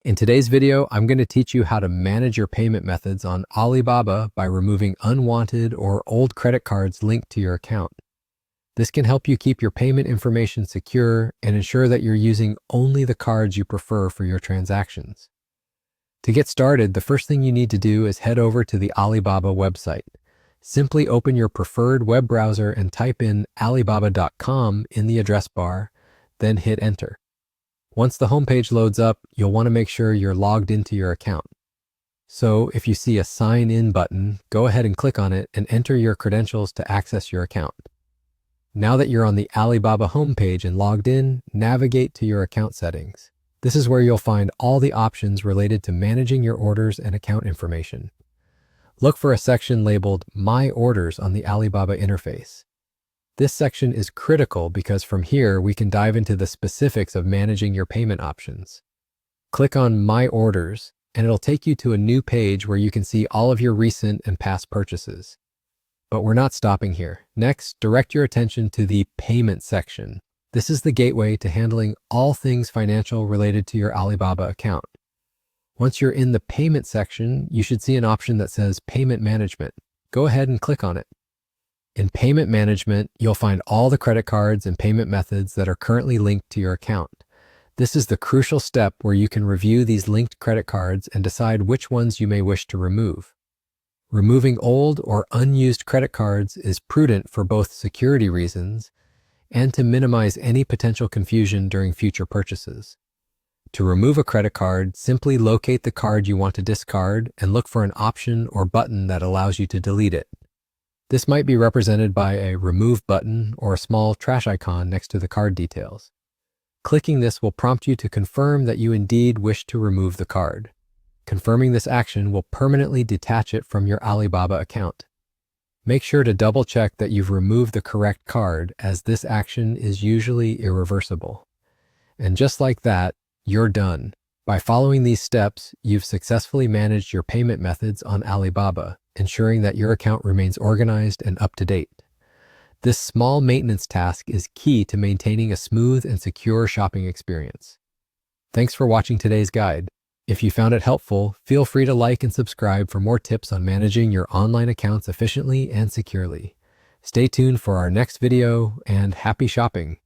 In today's video, I'm going to teach you how to manage your payment methods on Alibaba by removing unwanted or old credit cards linked to your account. This can help you keep your payment information secure and ensure that you're using only the cards you prefer for your transactions. To get started, the first thing you need to do is head over to the Alibaba website. Simply open your preferred web browser and type in alibaba.com in the address bar, then hit enter. Once the homepage loads up, you'll want to make sure you're logged into your account. So if you see a sign in button, go ahead and click on it and enter your credentials to access your account. Now that you're on the Alibaba homepage and logged in, navigate to your account settings. This is where you'll find all the options related to managing your orders and account information. Look for a section labeled My Orders on the Alibaba interface. This section is critical because from here we can dive into the specifics of managing your payment options. Click on My Orders and it'll take you to a new page where you can see all of your recent and past purchases. But we're not stopping here. Next, direct your attention to the Payment section. This is the gateway to handling all things financial related to your Alibaba account. Once you're in the Payment section, you should see an option that says Payment Management. Go ahead and click on it. In Payment Management, you'll find all the credit cards and payment methods that are currently linked to your account. This is the crucial step where you can review these linked credit cards and decide which ones you may wish to remove. Removing old or unused credit cards is prudent for both security reasons and to minimize any potential confusion during future purchases. To remove a credit card, simply locate the card you want to discard and look for an option or button that allows you to delete it. This might be represented by a Remove button or a small trash icon next to the card details. Clicking this will prompt you to confirm that you indeed wish to remove the card. Confirming this action will permanently detach it from your Alibaba account. Make sure to double check that you've removed the correct card, as this action is usually irreversible. And just like that, you're done. By following these steps, you've successfully managed your payment methods on Alibaba, ensuring that your account remains organized and up to date. This small maintenance task is key to maintaining a smooth and secure shopping experience. Thanks for watching today's guide. If you found it helpful, feel free to like and subscribe for more tips on managing your online accounts efficiently and securely. Stay tuned for our next video, and happy shopping!